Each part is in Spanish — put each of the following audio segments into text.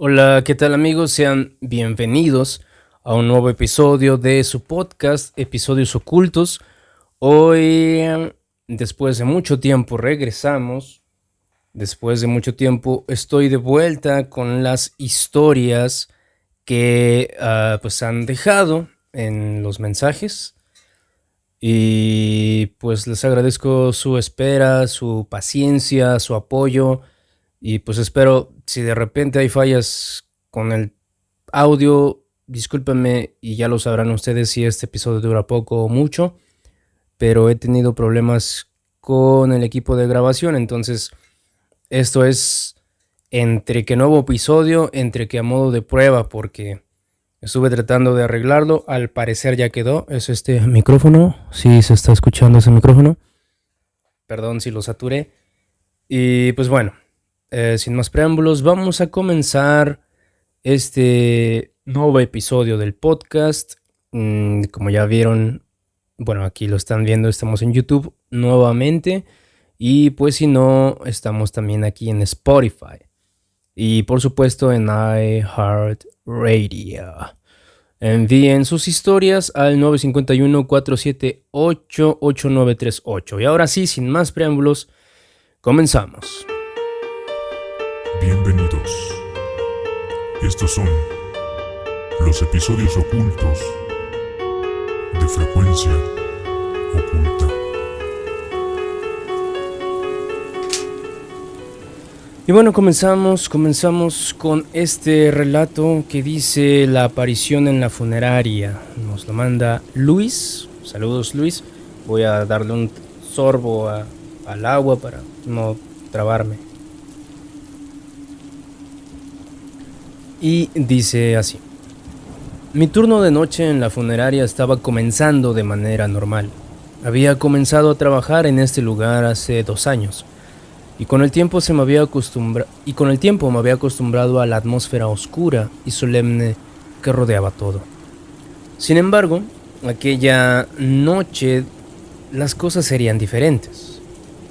Hola, ¿qué tal amigos? Sean bienvenidos a un nuevo episodio de su podcast, Episodios Ocultos. Hoy, después de mucho tiempo, regresamos. Después de mucho tiempo, estoy de vuelta con las historias que pues han dejado en los mensajes. Y pues les agradezco su espera, su paciencia, su apoyo. Y pues espero, si de repente hay fallas con el audio, discúlpenme y ya lo sabrán ustedes si este episodio dura poco o mucho, pero he tenido problemas con el equipo de grabación, entonces esto es entre que nuevo episodio, entre que a modo de prueba, porque estuve tratando de arreglarlo, al parecer ya quedó, es este micrófono, si se está escuchando ese micrófono, perdón si lo saturé, y pues bueno, sin más preámbulos, vamos a comenzar este nuevo episodio del podcast. Como ya vieron, bueno, aquí lo están viendo, estamos en YouTube nuevamente. Y pues si no, estamos también aquí en Spotify. Y por supuesto en iHeartRadio. Envíen sus historias al 951-478-8938. Y ahora sí, sin más preámbulos, comenzamos. Bienvenidos. Estos son los episodios ocultos de Frecuencia Oculta. Y bueno, comenzamos con este relato que dice la aparición en la funeraria. Nos lo manda Luis. Saludos, Luis. Voy a darle un sorbo al agua para no trabarme. Y dice así: mi turno de noche en la funeraria estaba comenzando de manera normal. Había comenzado a trabajar en este lugar hace 2 años. Y con el tiempo me había acostumbrado a la atmósfera oscura y solemne que rodeaba todo. Sin embargo, aquella noche las cosas serían diferentes.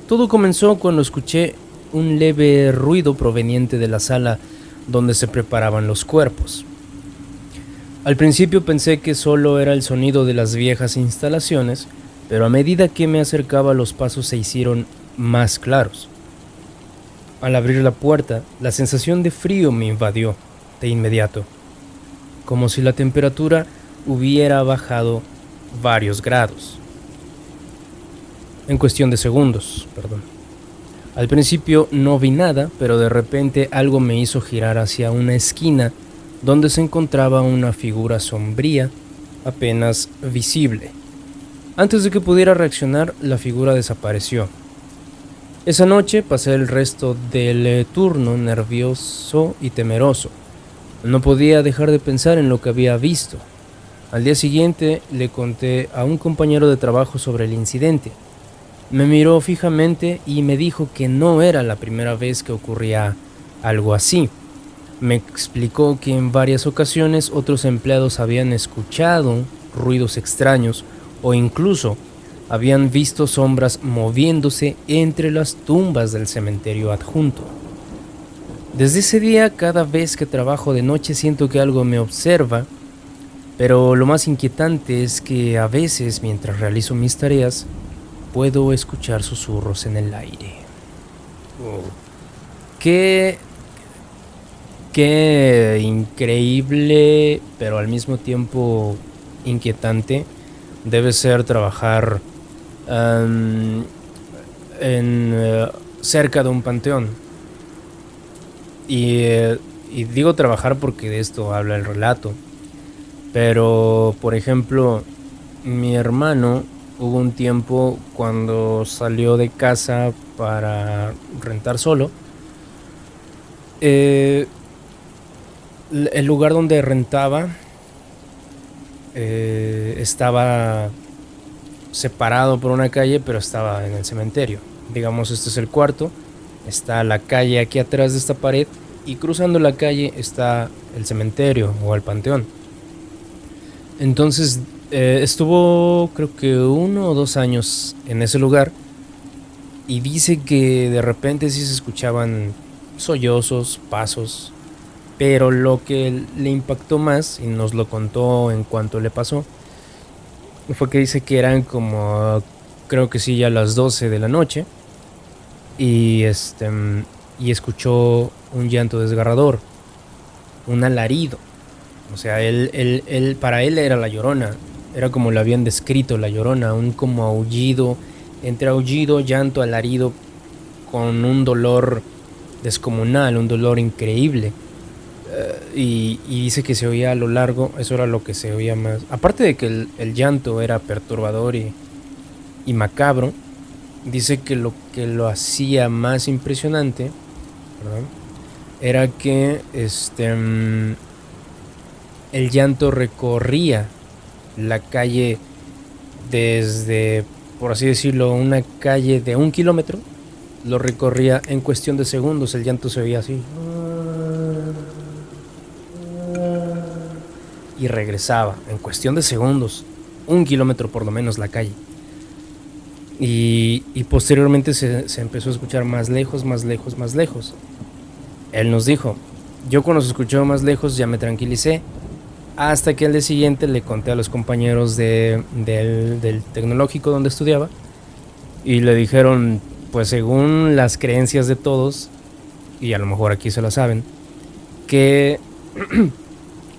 Todo comenzó cuando escuché un leve ruido proveniente de la sala donde se preparaban los cuerpos. Al principio pensé que solo era el sonido de las viejas instalaciones, pero a medida que me acercaba los pasos se hicieron más claros. Al abrir la puerta, la sensación de frío me invadió de inmediato, como si la temperatura hubiera bajado varios grados. En cuestión de segundos, perdón. Al principio no vi nada, pero de repente algo me hizo girar hacia una esquina donde se encontraba una figura sombría, apenas visible. Antes de que pudiera reaccionar, la figura desapareció. Esa noche pasé el resto del turno nervioso y temeroso. No podía dejar de pensar en lo que había visto. Al día siguiente le conté a un compañero de trabajo sobre el incidente. Me miró fijamente y me dijo que no era la primera vez que ocurría algo así. Me explicó que en varias ocasiones otros empleados habían escuchado ruidos extraños o incluso habían visto sombras moviéndose entre las tumbas del cementerio adjunto. Desde ese día, cada vez que trabajo de noche siento que algo me observa, pero lo más inquietante es que a veces, mientras realizo mis tareas, puedo escuchar susurros en el aire. Qué increíble, pero al mismo tiempo inquietante debe ser trabajar cerca de un panteón. Y digo trabajar porque de esto habla el relato. Pero, por ejemplo, mi hermano hubo un tiempo cuando salió de casa para rentar solo. El lugar donde rentaba estaba separado por una calle, pero estaba en el cementerio. Digamos, este es el cuarto, está la calle aquí atrás de esta pared y cruzando la calle está el cementerio o el panteón. Entonces estuvo creo que 1 o 2 años en ese lugar y dice que de repente sí se escuchaban sollozos, pasos Pero lo que le impactó más, y nos lo contó en cuanto le pasó, fue que dice que eran como, creo que sí, ya las 12 de la noche, y y escuchó un llanto desgarrador, un alarido. O sea, para él era la Llorona, era como lo habían descrito la Llorona, un como aullido, entre aullido, llanto, alarido, con un dolor descomunal, un dolor increíble. Y dice que se oía a lo largo, eso era lo que se oía más. Aparte de que el llanto era perturbador y macabro, dice que lo hacía más impresionante, ¿verdad? Era que el llanto recorría la calle desde, por así decirlo, una calle de 1 kilómetro, lo recorría en cuestión de segundos. El llanto se oía así y regresaba en cuestión de segundos, 1 kilómetro por lo menos la calle. Y posteriormente se empezó a escuchar más lejos, más lejos, más lejos. Él nos dijo, yo cuando se escuchó más lejos ya me tranquilicé, hasta que al día siguiente le conté a los compañeros del tecnológico donde estudiaba, y le dijeron, pues según las creencias de todos, y a lo mejor aquí se la saben, que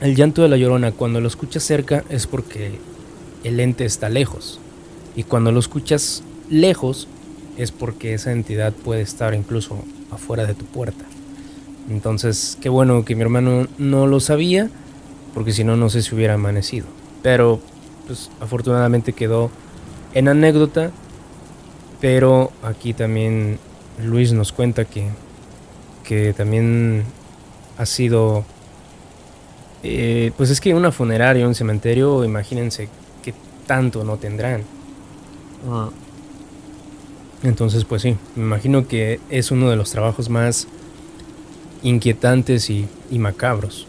el llanto de la Llorona, cuando lo escuchas cerca, es porque el ente está lejos. Y cuando lo escuchas lejos, es porque esa entidad puede estar incluso afuera de tu puerta. Entonces, qué bueno que mi hermano no lo sabía, porque si no, no sé si hubiera amanecido. Pero, pues, afortunadamente quedó en anécdota. Pero aquí también Luis nos cuenta que también ha sido... pues es que una funeraria, un cementerio, imagínense qué tanto no tendrán. Entonces, pues sí, me imagino que es uno de los trabajos más inquietantes y macabros.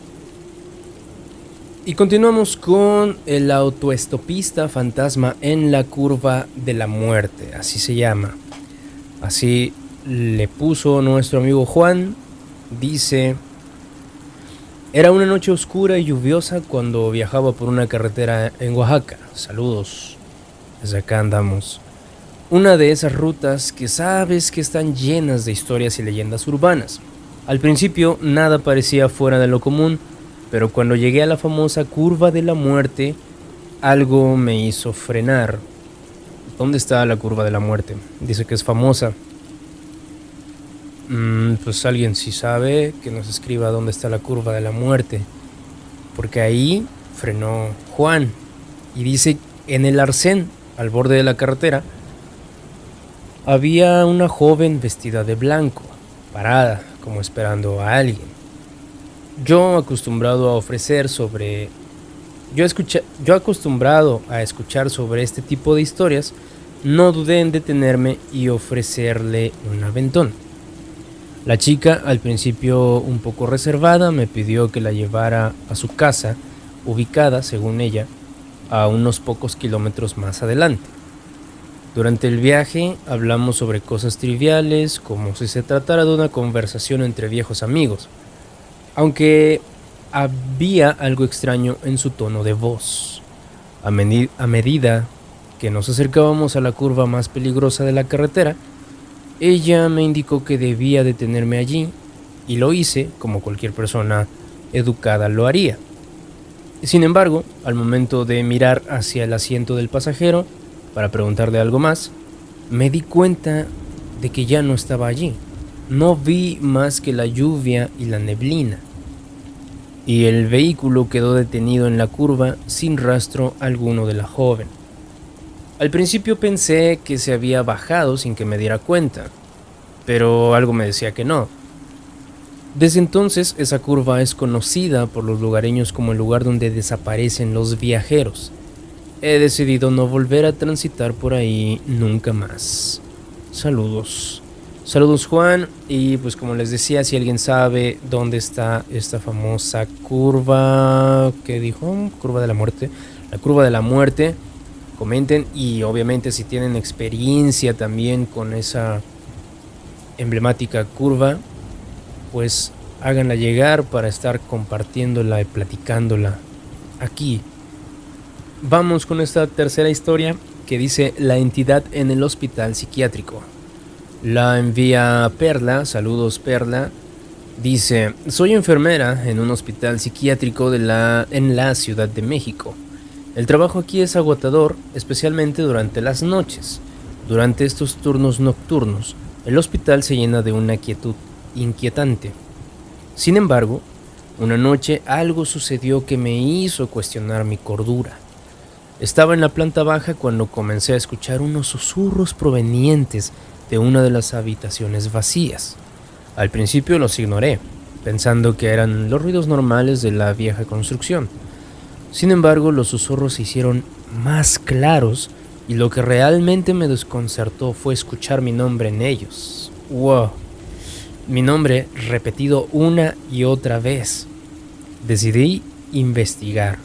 Y continuamos con el autoestopista fantasma en la curva de la muerte, así se llama. Así le puso nuestro amigo Juan. Dice: era una noche oscura y lluviosa cuando viajaba por una carretera en Oaxaca. Saludos, desde acá andamos. Una de esas rutas que sabes que están llenas de historias y leyendas urbanas. Al principio nada parecía fuera de lo común, pero cuando llegué a la famosa curva de la muerte, algo me hizo frenar. ¿Dónde está la curva de la muerte? Dice que es famosa. Pues alguien si sabe que nos escriba dónde está la curva de la muerte, porque ahí frenó Juan. Y dice, en el arcén, al borde de la carretera, había una joven vestida de blanco, parada, como esperando a alguien. Yo acostumbrado a escuchar sobre este tipo de historias, no dudé en detenerme y ofrecerle un aventón. La chica, al principio un poco reservada, me pidió que la llevara a su casa, ubicada, según ella, a unos pocos kilómetros más adelante. Durante el viaje hablamos sobre cosas triviales, como si se tratara de una conversación entre viejos amigos, aunque había algo extraño en su tono de voz. A medida que nos acercábamos a la curva más peligrosa de la carretera, ella me indicó que debía detenerme allí, y lo hice como cualquier persona educada lo haría. Sin embargo, al momento de mirar hacia el asiento del pasajero para preguntarle algo más, me di cuenta de que ya no estaba allí. No vi más que la lluvia y la neblina, y el vehículo quedó detenido en la curva sin rastro alguno de la joven. Al principio pensé que se había bajado sin que me diera cuenta, pero algo me decía que no. Desde entonces, esa curva es conocida por los lugareños como el lugar donde desaparecen los viajeros. He decidido no volver a transitar por ahí nunca más. Saludos. Saludos, Juan. Y pues como les decía, si alguien sabe dónde está esta famosa curva, ¿qué dijo? Curva de la muerte. La curva de la muerte. Comenten, y obviamente si tienen experiencia también con esa emblemática curva, pues háganla llegar para estar compartiéndola y platicándola aquí. Vamos con esta tercera historia que dice la entidad en el hospital psiquiátrico. La envía Perla, saludos Perla. Dice, soy enfermera en un hospital psiquiátrico en la Ciudad de México. El trabajo aquí es agotador, especialmente durante las noches. Durante estos turnos nocturnos, el hospital se llena de una quietud inquietante. Sin embargo, una noche algo sucedió que me hizo cuestionar mi cordura. Estaba en la planta baja cuando comencé a escuchar unos susurros provenientes de una de las habitaciones vacías. Al principio los ignoré, pensando que eran los ruidos normales de la vieja construcción. Sin embargo, los susurros se hicieron más claros y lo que realmente me desconcertó fue escuchar mi nombre en ellos. ¡Wow! Mi nombre repetido una y otra vez. Decidí investigar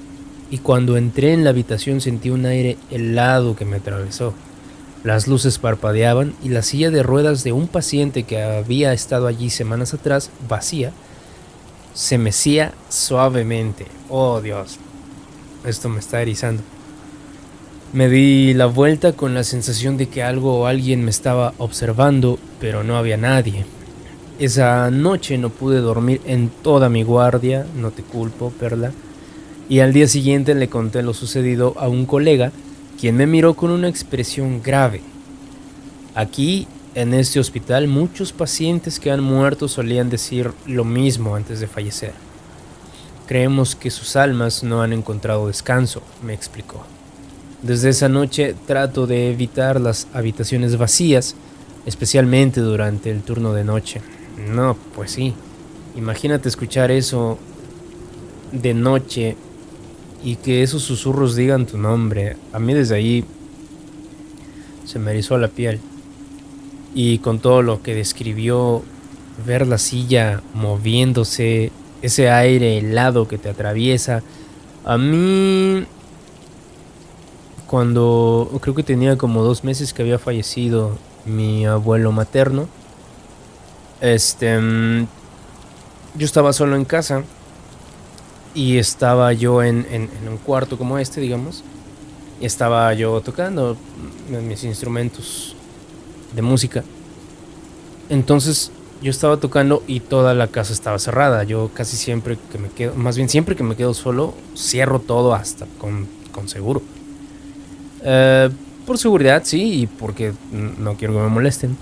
y cuando entré en la habitación sentí un aire helado que me atravesó. Las luces parpadeaban y la silla de ruedas de un paciente que había estado allí semanas atrás, vacía, se mecía suavemente. ¡Oh, Dios! Esto me está erizando. Me di la vuelta con la sensación de que algo o alguien me estaba observando, pero no había nadie. Esa noche no pude dormir en toda mi guardia, no te culpo, Perla. Y al día siguiente le conté lo sucedido a un colega, quien me miró con una expresión grave. Aquí, en este hospital, muchos pacientes que han muerto solían decir lo mismo antes de fallecer. Creemos que sus almas no han encontrado descanso, me explicó. Desde esa noche trato de evitar las habitaciones vacías, especialmente durante el turno de noche. No, pues sí. Imagínate escuchar eso de noche y que esos susurros digan tu nombre. A mí desde ahí se me erizó la piel. Y con todo lo que describió, ver la silla moviéndose, ese aire helado que te atraviesa. A mí, cuando creo que tenía como 2 meses que había fallecido mi abuelo materno, yo estaba solo en casa y estaba yo en un cuarto como este, digamos, y estaba yo tocando mis instrumentos de música. Entonces yo estaba tocando y toda la casa estaba cerrada. Yo casi siempre que me quedo, más bien siempre que me quedo solo, cierro todo hasta con seguro. Por seguridad, sí, y porque no quiero que me molesten.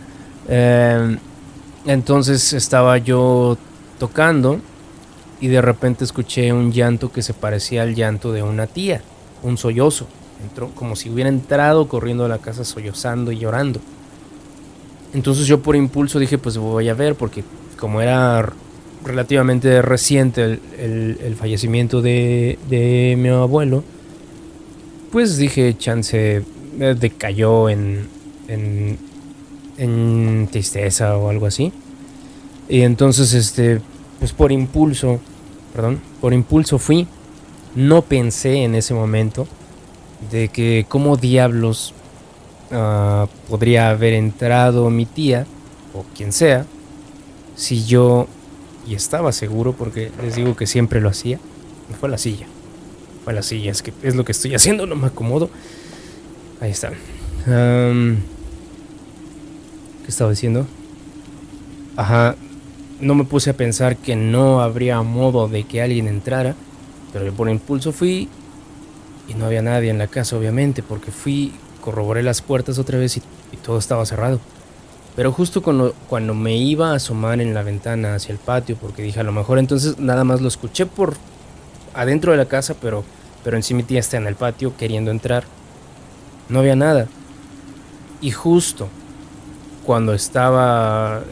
Entonces estaba yo tocando y de repente escuché un llanto que se parecía al llanto de una tía, un sollozo. Entró como si hubiera entrado corriendo a la casa sollozando y llorando. Entonces yo por impulso dije, pues voy a ver, porque como era relativamente reciente el fallecimiento de mi abuelo, pues dije, chance decayó en tristeza o algo así. Y entonces pues por impulso fui. No pensé en ese momento de que cómo diablos podría haber entrado mi tía o quien sea si yo, y estaba seguro porque les digo que siempre lo hacía, fue la silla, es que es lo que estoy haciendo, no me acomodo. Ahí está. ¿Qué estaba diciendo? Ajá, no me puse a pensar que no habría modo de que alguien entrara, pero yo por impulso fui y no había nadie en la casa, obviamente, porque corroboré las puertas otra vez y todo estaba cerrado. Pero justo cuando me iba a asomar en la ventana hacia el patio, porque dije a lo mejor entonces nada más lo escuché por adentro de la casa, pero en sí mi tía está en el patio queriendo entrar. No había nada. Y justo cuando estaba,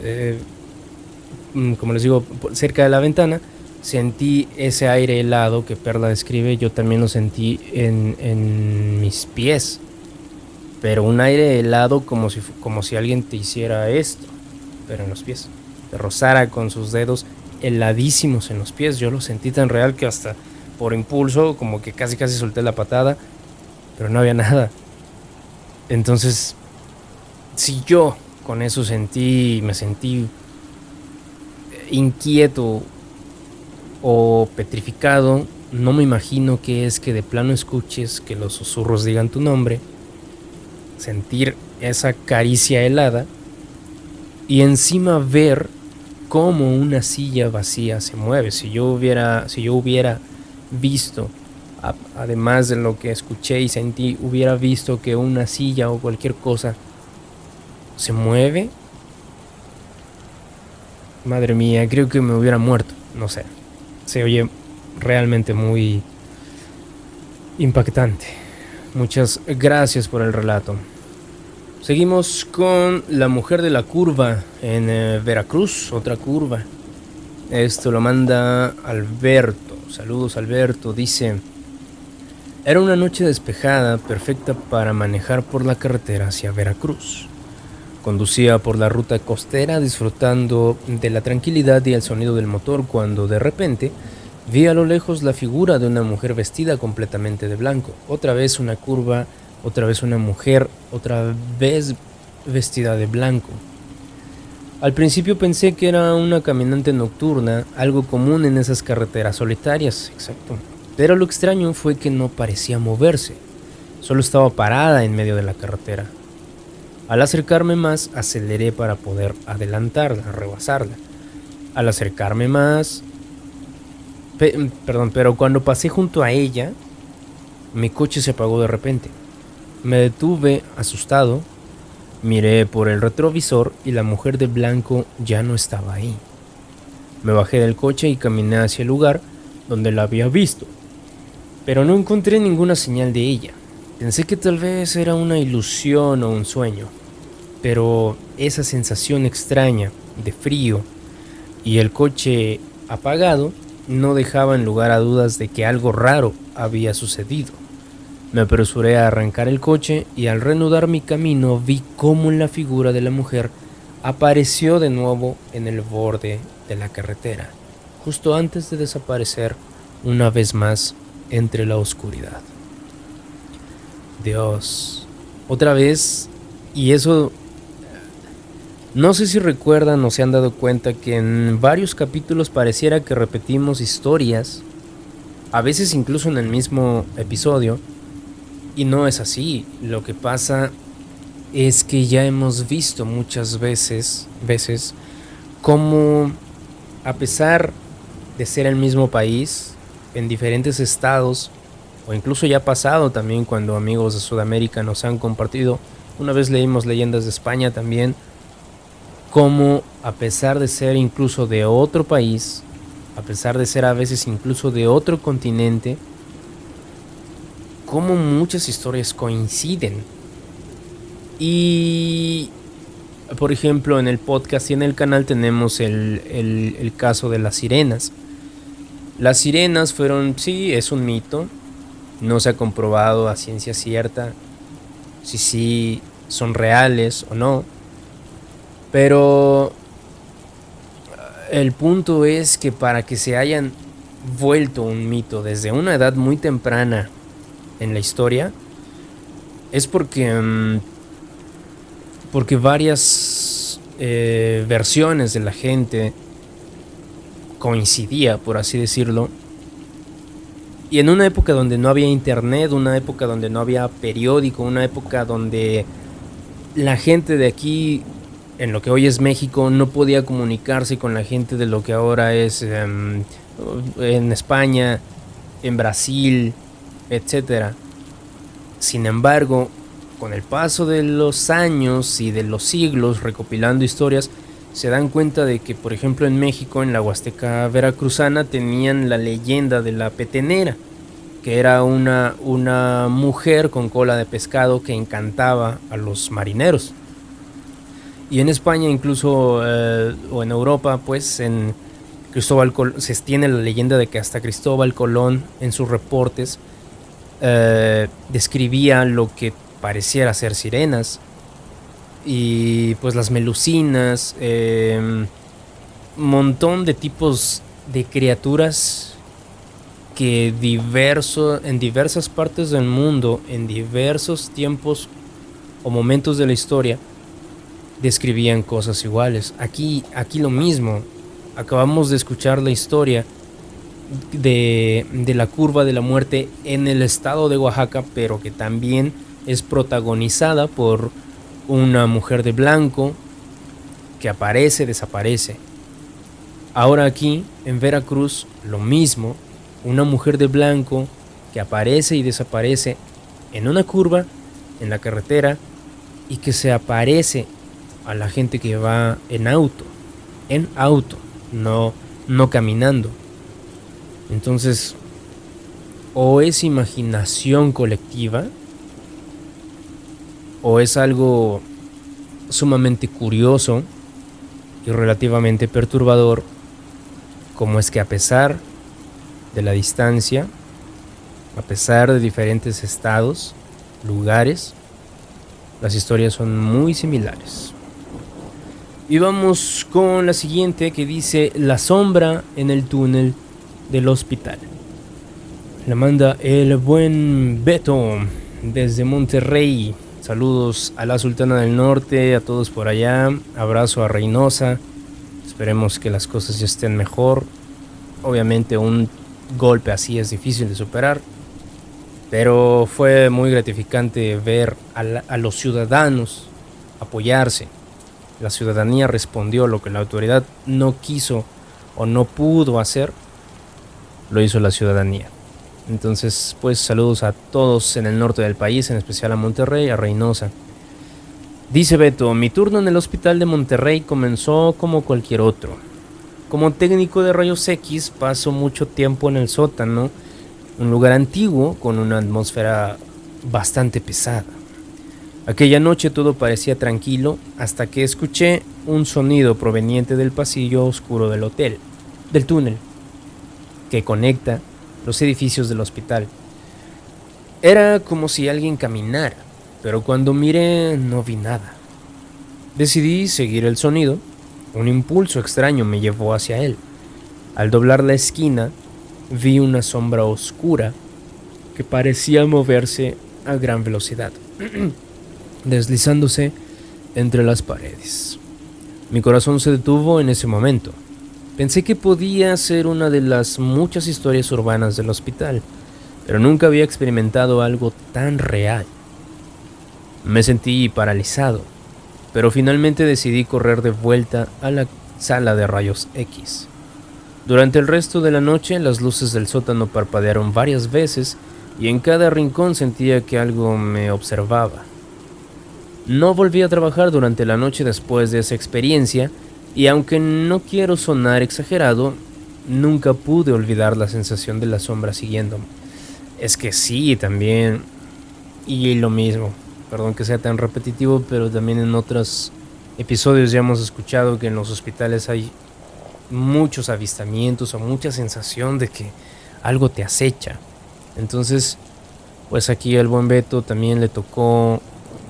como les digo, cerca de la ventana, sentí ese aire helado que Perla describe. Yo también lo sentí en mis pies. Pero un aire helado como si alguien te hiciera esto, pero en los pies. Te rozara con sus dedos heladísimos en los pies. Yo lo sentí tan real que hasta por impulso como que casi solté la patada, pero no había nada. Entonces, si yo con eso me sentí inquieto o petrificado, no me imagino que es que de plano escuches que los susurros digan tu nombre, sentir esa caricia helada y encima ver cómo una silla vacía se mueve. Si yo hubiera visto, además de lo que escuché y sentí, hubiera visto que una silla o cualquier cosa se mueve, madre mía, creo que me hubiera muerto. No sé, se oye realmente muy impactante. Muchas gracias por el relato. Seguimos con La Mujer de la Curva en Veracruz, otra curva. Esto lo manda Alberto. Saludos, Alberto. Dice: era una noche despejada, perfecta para manejar por la carretera hacia Veracruz. Conducía por la ruta costera disfrutando de la tranquilidad y el sonido del motor cuando de repente vi a lo lejos la figura de una mujer vestida completamente de blanco. Otra vez una curva, otra vez una mujer, otra vez vestida de blanco. Al principio pensé que era una caminante nocturna, algo común en esas carreteras solitarias, exacto. Pero lo extraño fue que no parecía moverse, solo estaba parada en medio de la carretera. Al acercarme más, aceleré para poder adelantarla, rebasarla. Al acercarme más... pero cuando pasé junto a ella, mi coche se apagó de repente. Me detuve, asustado, miré por el retrovisor y la mujer de blanco ya no estaba ahí. Me bajé del coche y caminé hacia el lugar donde la había visto, pero no encontré ninguna señal de ella. Pensé que tal vez era una ilusión o un sueño, pero esa sensación extraña de frío y el coche apagado no dejaban lugar a dudas de que algo raro había sucedido. Me apresuré a arrancar el coche y al reanudar mi camino vi cómo la figura de la mujer apareció de nuevo en el borde de la carretera, justo antes de desaparecer una vez más entre la oscuridad. Dios, otra vez, y eso, no sé si recuerdan o se han dado cuenta que en varios capítulos pareciera que repetimos historias, a veces incluso en el mismo episodio, y no es así. Lo que pasa es que ya hemos visto muchas veces cómo, a pesar de ser el mismo país, en diferentes estados, o incluso ya ha pasado también cuando amigos de Sudamérica nos han compartido, una vez leímos leyendas de España también, cómo a pesar de ser incluso de otro país, a pesar de ser a veces incluso de otro continente, cómo muchas historias coinciden. Y por ejemplo en el podcast y en el canal tenemos el caso de las sirenas. Las sirenas fueron, sí, es un mito, no se ha comprobado a ciencia cierta si sí son reales o no, pero el punto es que para que se hayan vuelto un mito desde una edad muy temprana en la historia es porque varias versiones de la gente coincidía, por así decirlo, y en una época donde no había internet, una época donde no había periódico, una época donde la gente de aquí, en lo que hoy es México, no podía comunicarse con la gente de lo que ahora es en España, en Brasil, etcétera. Sin embargo, con el paso de los años y de los siglos recopilando historias, se dan cuenta de que, por ejemplo, en México, en la Huasteca veracruzana, tenían la leyenda de la petenera, que era una mujer con cola de pescado que encantaba a los marineros. Y en España, incluso, o en Europa, pues, en Cristóbal Colón, se tiene la leyenda de que hasta Cristóbal Colón, en sus reportes, describía lo que pareciera ser sirenas. Y pues las melucinas, montón de tipos de criaturas que en diversas partes del mundo, en diversos tiempos o momentos de la historia, describían cosas iguales. Aquí lo mismo. acabamos de escuchar la historia de la curva de la muerte en el estado de Oaxaca, pero que también es protagonizada por una mujer de blanco que aparece, desaparece. Ahora aquí, en Veracruz, lo mismo, una mujer de blanco que aparece y desaparece en una curva, en la carretera, y que se aparece a la gente que va en auto, no caminando. Entonces, o es imaginación colectiva, o es algo sumamente curioso y relativamente perturbador, como es que a pesar de la distancia, a pesar de diferentes estados, lugares, las historias son muy similares. Y vamos con la siguiente, que dice: la sombra en el túnel del hospital. La manda el buen Beto desde Monterrey. Saludos a la Sultana del Norte, a todos por allá. Abrazo a Reynosa. Esperemos que las cosas ya estén mejor. Obviamente un golpe así es difícil de superar, pero fue muy gratificante ver a los ciudadanos apoyarse. La ciudadanía respondió lo que la autoridad no quiso o no pudo hacer, lo hizo la ciudadanía. Entonces, pues saludos a todos en el norte del país, en especial a Monterrey, a Reynosa. Dice Beto: mi turno en el hospital de Monterrey comenzó como cualquier otro. Como técnico de rayos X paso mucho tiempo en el sótano, un lugar antiguo con una atmósfera bastante pesada. Aquella noche todo parecía tranquilo hasta que escuché un sonido proveniente del pasillo oscuro del túnel, que conecta los edificios del hospital. Era como si alguien caminara, pero cuando miré no vi nada. Decidí seguir el sonido. Un impulso extraño me llevó hacia él. Al doblar la esquina, vi una sombra oscura que parecía moverse a gran velocidad, deslizándose entre las paredes. Mi corazón se detuvo en ese momento. Pensé que podía ser una de las muchas historias urbanas del hospital, pero nunca había experimentado algo tan real. Me sentí paralizado, pero finalmente decidí correr de vuelta a la sala de rayos X. Durante el resto de la noche, las luces del sótano parpadearon varias veces y en cada rincón sentía que algo me observaba. No volví a trabajar durante la noche después de esa experiencia, y aunque no quiero sonar exagerado, nunca pude olvidar la sensación de la sombra siguiéndome. Es que sí, también, y lo mismo, perdón que sea tan repetitivo, pero también en otros episodios ya hemos escuchado que en los hospitales hay muchos avistamientos o mucha sensación de que algo te acecha. Entonces, pues aquí al buen Beto también le tocó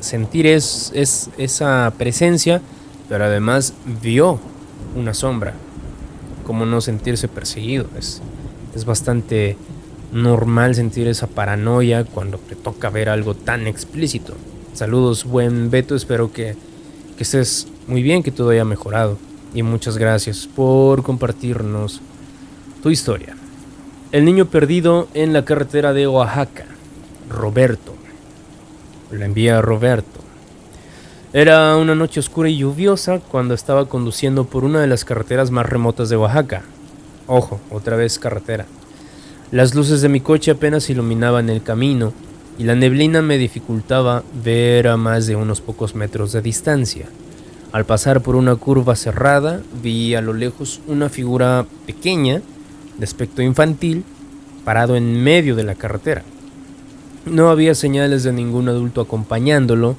sentir esa presencia, pero además vio una sombra. ¿Cómo no sentirse perseguido? Es bastante normal sentir esa paranoia cuando te toca ver algo tan explícito. Saludos, buen Beto, espero que estés muy bien, que todo haya mejorado. Y muchas gracias por compartirnos tu historia. El niño perdido en la carretera de Oaxaca, Roberto. La envía Roberto. Era una noche oscura y lluviosa cuando estaba conduciendo por una de las carreteras más remotas de Oaxaca. Ojo, otra vez carretera. Las luces de mi coche apenas iluminaban el camino y la neblina me dificultaba ver a más de unos pocos metros de distancia. Al pasar por una curva cerrada, vi a lo lejos una figura pequeña, de aspecto infantil, parado en medio de la carretera. No había señales de ningún adulto acompañándolo,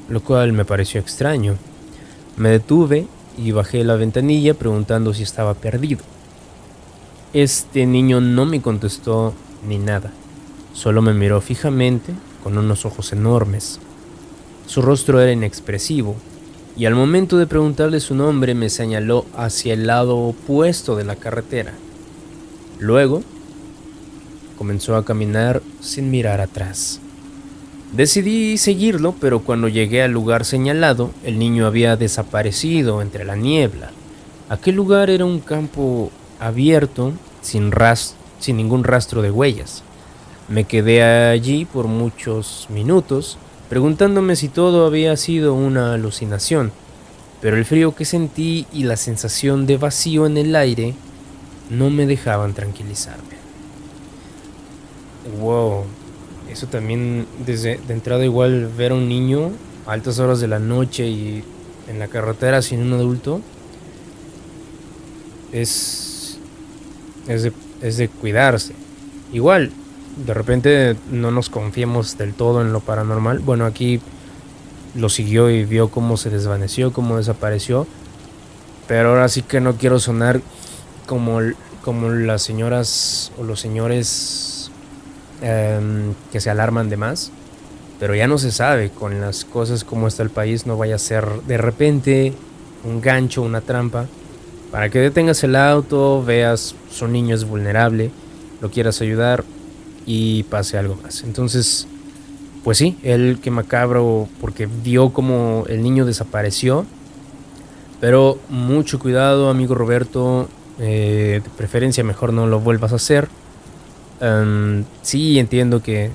lo cual me pareció extraño. Me detuve y bajé la ventanilla preguntando si estaba perdido. Este niño no me contestó ni nada, solo me miró fijamente con unos ojos enormes. Su rostro era inexpresivo y al momento de preguntarle su nombre me señaló hacia el lado opuesto de la carretera. Luego comenzó a caminar sin mirar atrás. Decidí seguirlo, pero cuando llegué al lugar señalado, el niño había desaparecido entre la niebla. Aquel lugar era un campo abierto, sin ningún rastro de huellas. Me quedé allí por muchos minutos, preguntándome si todo había sido una alucinación, pero el frío que sentí y la sensación de vacío en el aire no me dejaban tranquilizarme. Wow, eso también de entrada igual ver a un niño a altas horas de la noche y en la carretera sin un adulto es, es de cuidarse. Igual, de repente no nos confiemos del todo en lo paranormal. Bueno, aquí lo siguió y vio cómo se desvaneció, cómo desapareció. Pero ahora sí que no quiero sonar como las señoras o los señores que se alarman de más. Pero ya no se sabe con las cosas como está el país. No vaya a ser de repente un gancho, una trampa. Para que detengas el auto, veas su niño es vulnerable, lo quieras ayudar y pase algo más. Entonces, pues sí, él que macabro porque vio como el niño desapareció. Pero mucho cuidado, amigo Roberto. De preferencia mejor no lo vuelvas a hacer. Sí, entiendo que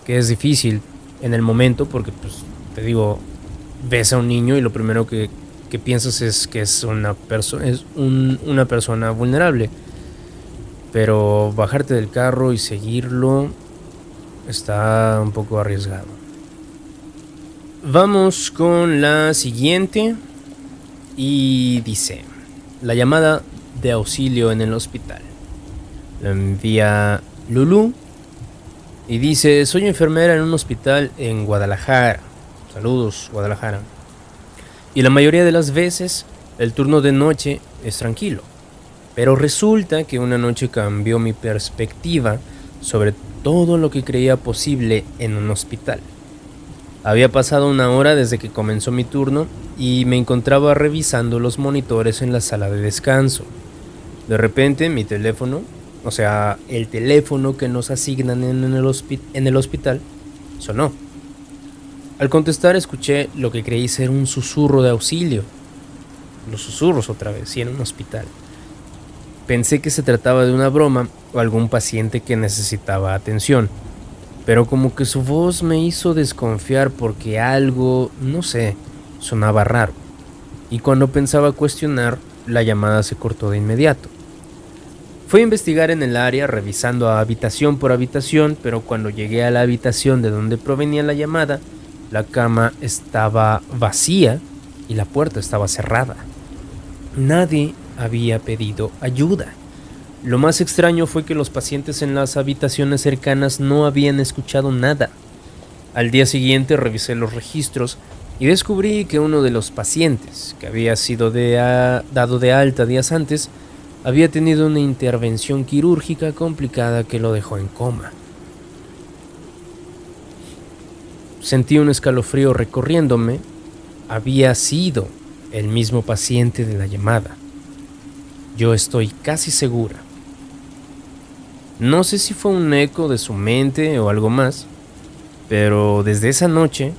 es difícil en el momento porque, pues, te digo, ves a un niño y lo primero que piensas es que es una persona vulnerable. Pero bajarte del carro y seguirlo está un poco arriesgado. Vamos con la siguiente. Y dice: la llamada de auxilio en el hospital. La envía Lulu. Y dice: soy enfermera en un hospital en Guadalajara. Saludos, Guadalajara. Y la mayoría de las veces el turno de noche es tranquilo. Pero resulta que una noche cambió mi perspectiva sobre todo lo que creía posible en un hospital. Había pasado una hora desde que comenzó mi turno y me encontraba revisando los monitores en la sala de descanso. De repente mi teléfono, o sea, el teléfono que nos asignan en el hospital, sonó. Al contestar escuché lo que creí ser un susurro de auxilio. Los susurros otra vez, sí, en un hospital. Pensé que se trataba de una broma o algún paciente que necesitaba atención. Pero como que su voz me hizo desconfiar porque algo, no sé, sonaba raro. Y cuando pensaba cuestionar, la llamada se cortó de inmediato. Fui a investigar en el área, revisando habitación por habitación, pero cuando llegué a la habitación de donde provenía la llamada, la cama estaba vacía y la puerta estaba cerrada. Nadie había pedido ayuda. Lo más extraño fue que los pacientes en las habitaciones cercanas no habían escuchado nada. Al día siguiente revisé los registros y descubrí que uno de los pacientes, que había sido dado de alta días antes, había tenido una intervención quirúrgica complicada que lo dejó en coma. Sentí un escalofrío recorriéndome. Había sido el mismo paciente de la llamada. Yo estoy casi segura. No sé si fue un eco de su mente o algo más, pero desde esa noche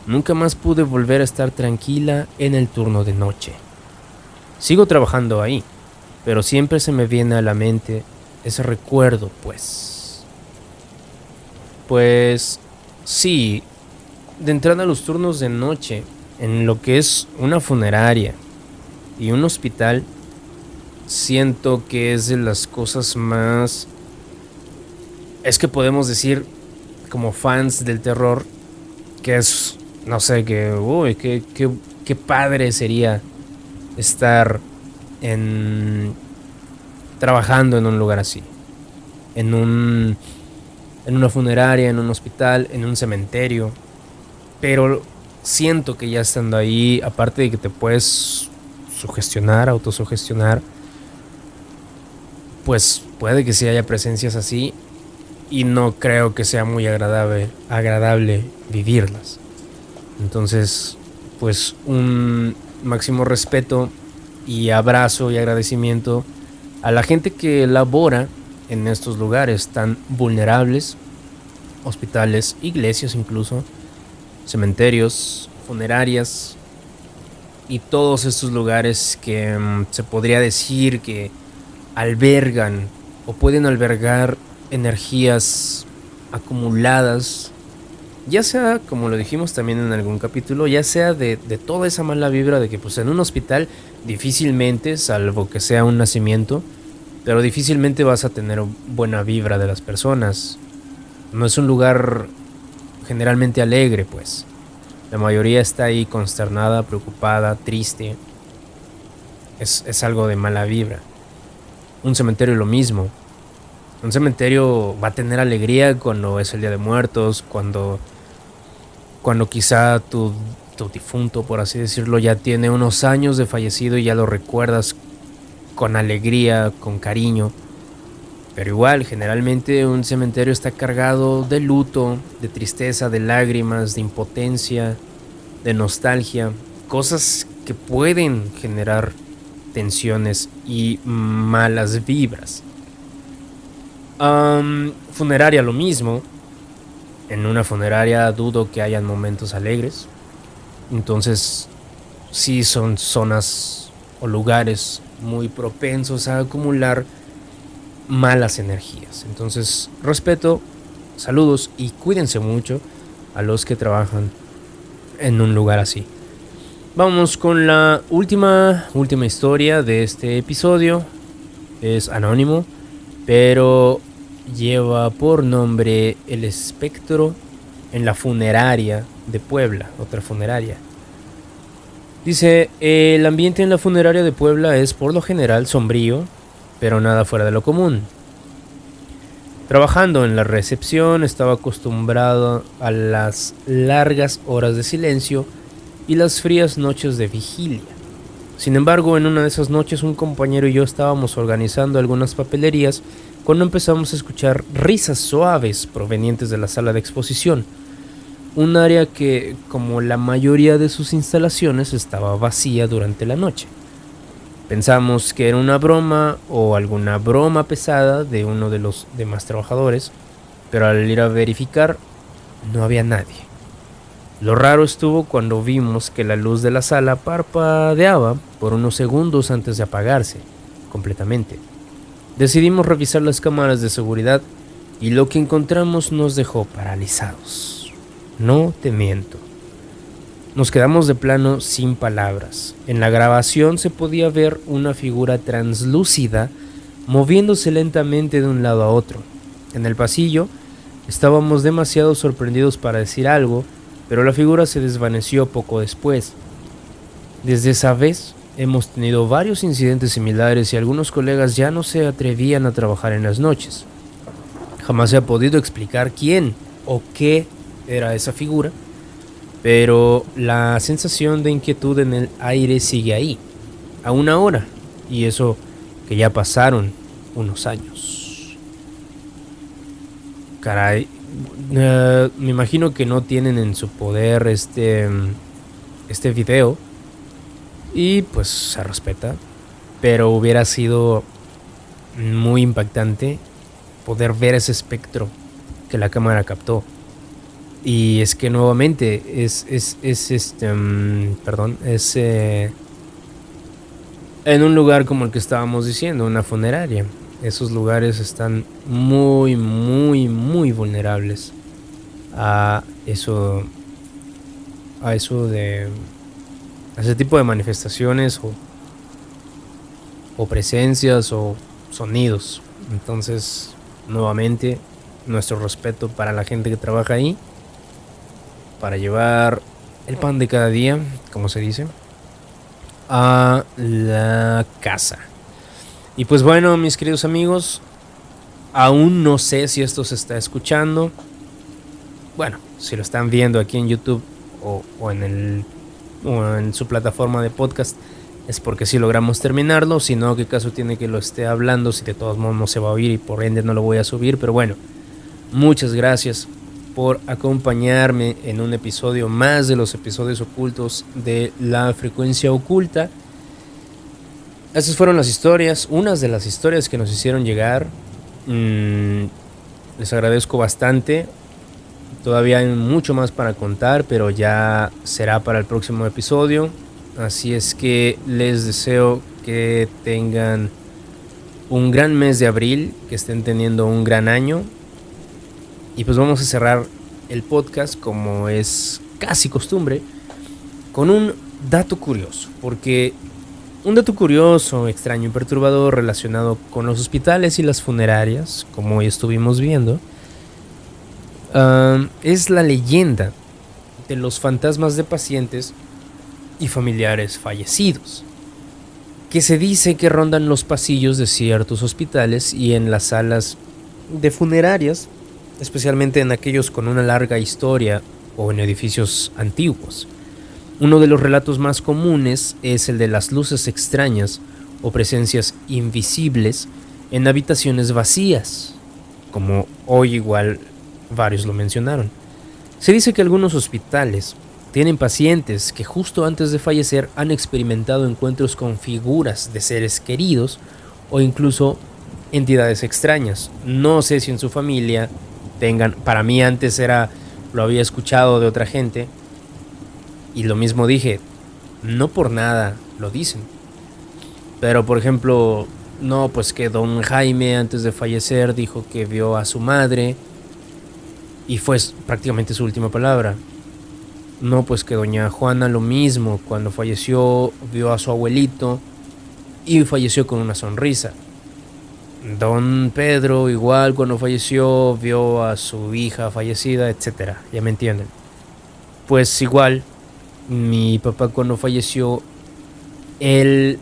nunca más pude volver a estar tranquila en el turno de noche. Sigo trabajando ahí, pero siempre se me viene a la mente ese recuerdo, pues. Pues sí, de entrada a los turnos de noche, en lo que es una funeraria y un hospital, siento que es de las cosas más... Es que podemos decir, como fans del terror, que es, no sé, que... Uy, qué padre sería estar trabajando en un lugar así. En una funeraria, en un hospital, en un cementerio. Pero siento que ya estando ahí, aparte de que te puedes autosugestionar, pues puede que sí haya presencias así y no creo que sea muy agradable vivirlas. Entonces, pues un máximo respeto y abrazo y agradecimiento a la gente que labora en estos lugares tan vulnerables, hospitales, iglesias incluso, cementerios, funerarias, y todos estos lugares que se podría decir que albergan o pueden albergar energías acumuladas, ya sea, como lo dijimos también en algún capítulo, ya sea de toda esa mala vibra de que pues en un hospital difícilmente, salvo que sea un nacimiento, pero difícilmente vas a tener buena vibra de las personas. No es un lugar generalmente alegre, pues. La mayoría está ahí consternada, preocupada, triste. Es algo de mala vibra. Un cementerio lo mismo. Un cementerio va a tener alegría cuando es el Día de Muertos, cuando quizá tu difunto, por así decirlo, ya tiene unos años de fallecido y ya lo recuerdas con alegría, con cariño. Pero igual, generalmente un cementerio está cargado de luto, de tristeza, de lágrimas, de impotencia, de nostalgia, cosas que pueden generar tensiones y malas vibras. Funeraria lo mismo. En una funeraria dudo que hayan momentos alegres. Entonces, sí son zonas o lugares muy propensos a acumular malas energías. Entonces, respeto, saludos y cuídense mucho a los que trabajan en un lugar así. Vamos con la última historia de este episodio. Es anónimo, pero lleva por nombre El espectro en la funeraria de Puebla, otra funeraria. Dice, el ambiente en la funeraria de Puebla es por lo general sombrío, pero nada fuera de lo común. Trabajando en la recepción estaba acostumbrado a las largas horas de silencio y las frías noches de vigilia. Sin embargo, en una de esas noches un compañero y yo estábamos organizando algunas papelerías cuando empezamos a escuchar risas suaves provenientes de la sala de exposición, un área que, como la mayoría de sus instalaciones, estaba vacía durante la noche. Pensamos que era una broma o alguna broma pesada de uno de los demás trabajadores, pero al ir a verificar no había nadie. Lo raro estuvo cuando vimos que la luz de la sala parpadeaba por unos segundos antes de apagarse completamente. Decidimos revisar las cámaras de seguridad y lo que encontramos nos dejó paralizados. No te miento. Nos quedamos de plano sin palabras. En la grabación se podía ver una figura translúcida moviéndose lentamente de un lado a otro. En el pasillo estábamos demasiado sorprendidos para decir algo, pero la figura se desvaneció poco después. Desde esa vez hemos tenido varios incidentes similares y algunos colegas ya no se atrevían a trabajar en las noches. Jamás se ha podido explicar quién o qué era esa figura, pero la sensación de inquietud en el aire sigue ahí, aún ahora, y eso que ya pasaron unos años. Caray, me imagino que no tienen en su poder este video, y pues se respeta, pero hubiera sido muy impactante poder ver ese espectro que la cámara captó. Y es que nuevamente es en un lugar como el que estábamos diciendo, una funeraria. Esos lugares están muy, muy, muy vulnerables a ese tipo de manifestaciones o presencias o sonidos. Entonces, nuevamente, nuestro respeto para la gente que trabaja ahí, para llevar el pan de cada día, como se dice, a la casa. Y pues bueno, mis queridos amigos, aún no sé si esto se está escuchando. Bueno, si lo están viendo aquí en YouTube o en su plataforma de podcast, es porque sí logramos terminarlo. Si no, ¿qué caso tiene que lo esté hablando si de todos modos no se va a oír y por ende no lo voy a subir? Pero bueno, muchas gracias por acompañarme en un episodio más de los episodios ocultos de La Frecuencia Oculta. Esas fueron las historias, unas de las historias que nos hicieron llegar. Les agradezco bastante. Todavía hay mucho más para contar, pero ya será para el próximo episodio. Así es que les deseo que tengan un gran mes de abril, que estén teniendo un gran año. Y pues vamos a cerrar el podcast, como es casi costumbre, con un dato curioso. Porque un dato curioso, extraño y perturbador relacionado con los hospitales y las funerarias, como hoy estuvimos viendo, es la leyenda de los fantasmas de pacientes y familiares fallecidos, que se dice que rondan los pasillos de ciertos hospitales y en las salas de funerarias, especialmente en aquellos con una larga historia o en edificios antiguos. Uno de los relatos más comunes es el de las luces extrañas o presencias invisibles en habitaciones vacías, como hoy igual varios lo mencionaron. Se dice que algunos hospitales tienen pacientes que justo antes de fallecer han experimentado encuentros con figuras de seres queridos o incluso entidades extrañas. No sé si en su familia tengan, para mí antes lo había escuchado de otra gente y lo mismo dije, no por nada lo dicen. Pero por ejemplo, no, pues que don Jaime antes de fallecer dijo que vio a su madre y fue prácticamente su última palabra. No, pues que doña Juana lo mismo, cuando falleció vio a su abuelito y falleció con una sonrisa. Don Pedro igual cuando falleció vio a su hija fallecida, etcétera. Ya me entienden. Pues igual, mi papá cuando falleció, él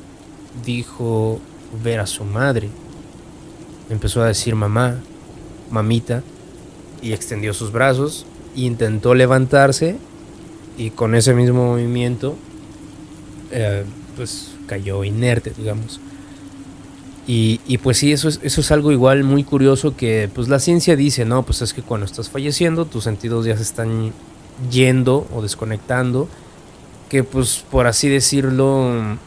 dijo ver a su madre. Empezó a decir mamá, mamita, y extendió sus brazos, intentó levantarse y con ese mismo movimiento pues cayó inerte, digamos. Y pues sí, eso es algo igual muy curioso, que pues la ciencia dice, no, pues es que cuando estás falleciendo tus sentidos ya se están yendo o desconectando, que pues por así decirlo,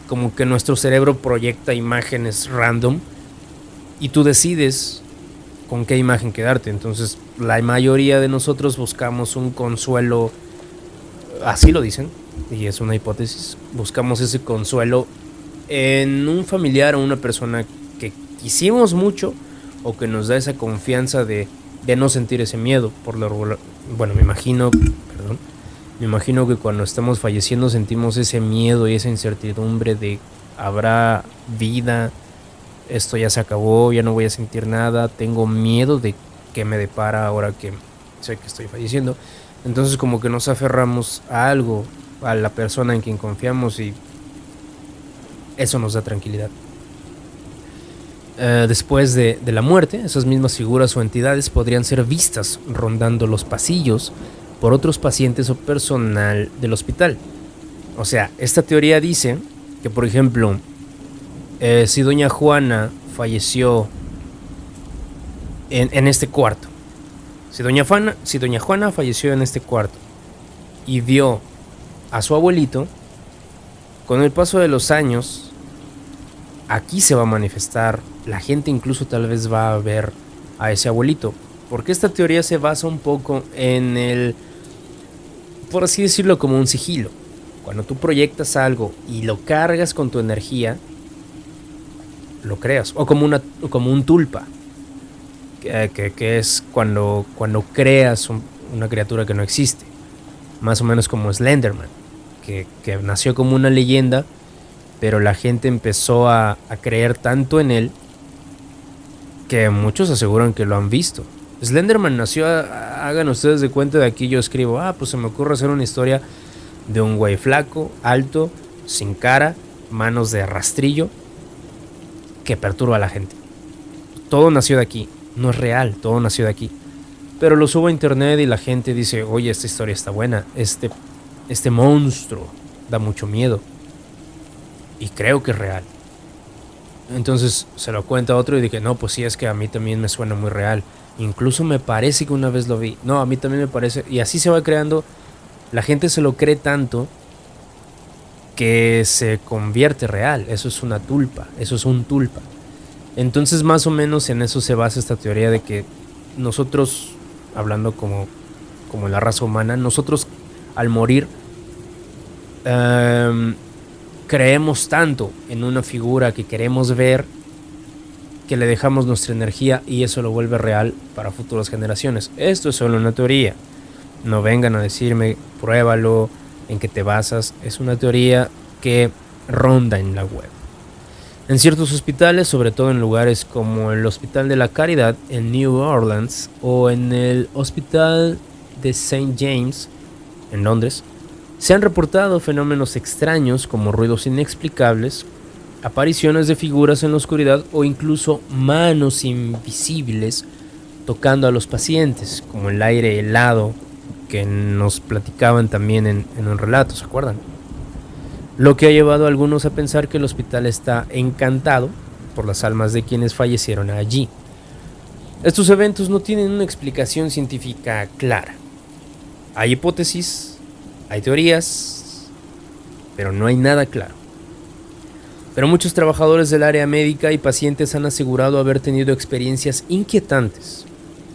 como que nuestro cerebro proyecta imágenes random y tú decides con qué imagen quedarte. Entonces la mayoría de nosotros buscamos un consuelo, así lo dicen, y es una hipótesis, buscamos ese consuelo en un familiar o una persona que quisimos mucho o que nos da esa confianza de no sentir ese miedo. Por lo regular, bueno, me imagino que cuando estamos falleciendo sentimos ese miedo y esa incertidumbre de ¿habrá vida? Esto ya se acabó, ya no voy a sentir nada, tengo miedo de qué me depara ahora que sé que estoy falleciendo. Entonces como que nos aferramos a algo, a la persona en quien confiamos, y eso nos da tranquilidad. Después de la muerte, esas mismas figuras o entidades podrían ser vistas rondando los pasillos por otros pacientes o personal del hospital. O sea, esta teoría dice que, por ejemplo, si doña Juana falleció en este cuarto, si doña Juana falleció en este cuarto y vio a su abuelito, con el paso de los años, aquí se va a manifestar. La gente incluso tal vez va a ver a ese abuelito. Porque esta teoría se basa un poco en el, por así decirlo, como un sigilo. Cuando tú proyectas algo y lo cargas con tu energía, lo creas. O como un tulpa, que es cuando creas una criatura que no existe. Más o menos como Slenderman, que nació como una leyenda, pero la gente empezó a creer tanto en él que muchos aseguran que lo han visto. Slenderman nació, hagan ustedes de cuenta, de aquí yo escribo, pues se me ocurre hacer una historia de un güey flaco, alto, sin cara, manos de rastrillo, que perturba a la gente. Todo nació de aquí, no es real, todo nació de aquí. Pero lo subo a internet y la gente dice, oye, esta historia está buena, este monstruo da mucho miedo. Y creo que es real. Entonces se lo cuenta a otro y dije, no, pues sí, es que a mí también me suena muy real. Incluso me parece que una vez lo vi. No, a mí también me parece. Y así se va creando. La gente se lo cree tanto que se convierte real. Eso es una tulpa. Eso es un tulpa. Entonces más o menos en eso se basa esta teoría de que nosotros, hablando como la raza humana, nosotros al morir creemos tanto en una figura que queremos ver que le dejamos nuestra energía y eso lo vuelve real para futuras generaciones. Esto es solo una teoría. No vengan a decirme, pruébalo, en qué te basas. Es una teoría que ronda en la web. En ciertos hospitales, sobre todo en lugares como el Hospital de la Caridad en New Orleans o en el Hospital de St. James en Londres, se han reportado fenómenos extraños como ruidos inexplicables, apariciones de figuras en la oscuridad o incluso manos invisibles tocando a los pacientes, como el aire helado que nos platicaban también en un relato, ¿se acuerdan? Lo que ha llevado a algunos a pensar que el hospital está encantado por las almas de quienes fallecieron allí. Estos eventos no tienen una explicación científica clara. Hay hipótesis, hay teorías, pero no hay nada claro. Pero muchos trabajadores del área médica y pacientes han asegurado haber tenido experiencias inquietantes,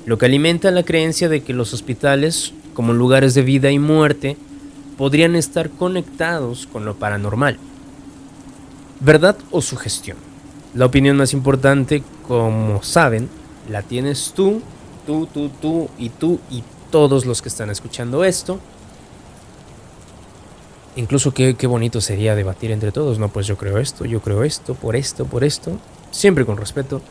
lo que alimenta la creencia de que los hospitales, como lugares de vida y muerte, podrían estar conectados con lo paranormal. ¿Verdad o sugestión? La opinión más importante, como saben, la tienes tú y todos los que están escuchando esto. Incluso qué bonito sería debatir entre todos, ¿no? Pues yo creo esto, por esto, siempre con respeto.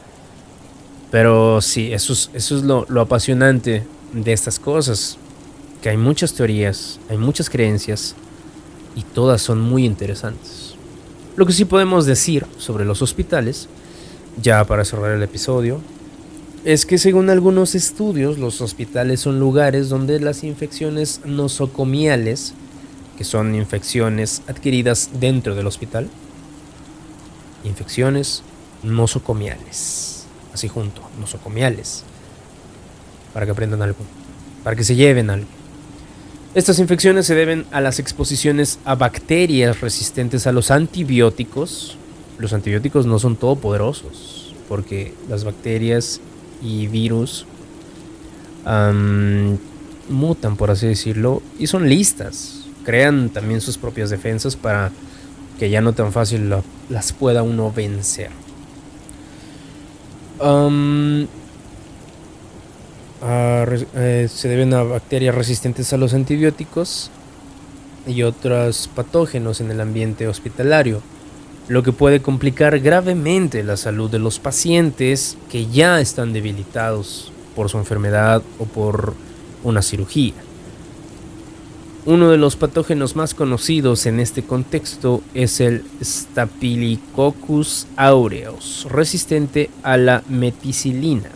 Pero sí, eso es lo apasionante de estas cosas, que hay muchas teorías, hay muchas creencias y todas son muy interesantes. Lo que sí podemos decir sobre los hospitales, ya para cerrar el episodio, es que según algunos estudios, los hospitales son lugares donde las infecciones nosocomiales, que son infecciones adquiridas dentro del hospital, infecciones nosocomiales, así junto, nosocomiales, para que aprendan algo, para que se lleven algo. Estas infecciones se deben a las exposiciones a bacterias resistentes a los antibióticos. Los antibióticos no son todopoderosos, porque las bacterias y virus mutan, por así decirlo, y son listas. Crean también sus propias defensas para que ya no tan fácil las pueda uno vencer. Se deben a bacterias resistentes a los antibióticos y otros patógenos en el ambiente hospitalario, lo que puede complicar gravemente la salud de los pacientes que ya están debilitados por su enfermedad o por una cirugía. Uno de los patógenos más conocidos en este contexto es el Staphylococcus aureus, resistente a la meticilina,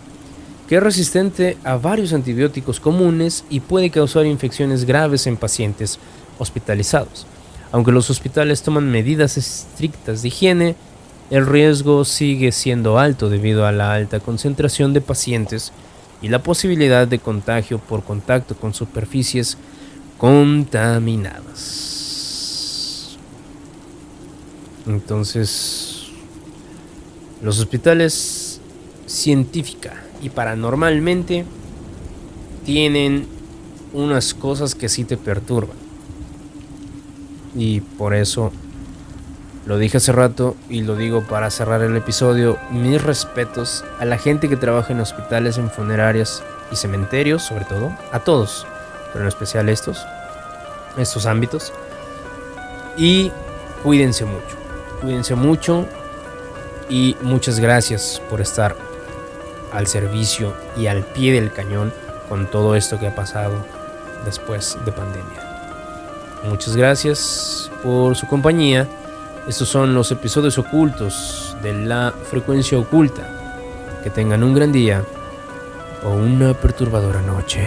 que es resistente a varios antibióticos comunes y puede causar infecciones graves en pacientes hospitalizados. Aunque los hospitales toman medidas estrictas de higiene, el riesgo sigue siendo alto debido a la alta concentración de pacientes y la posibilidad de contagio por contacto con superficies contaminadas. Entonces, los hospitales científica y paranormalmente tienen unas cosas que sí te perturban. Y por eso lo dije hace rato y lo digo para cerrar el episodio. Mis respetos a la gente que trabaja en hospitales, en funerarias y cementerios, sobre todo, a todos, pero en especial estos ámbitos. Y cuídense mucho y muchas gracias por estar al servicio y al pie del cañón con todo esto que ha pasado después de pandemia. Muchas gracias por su compañía. Estos son los episodios ocultos de la frecuencia oculta. Que tengan un gran día o una perturbadora noche.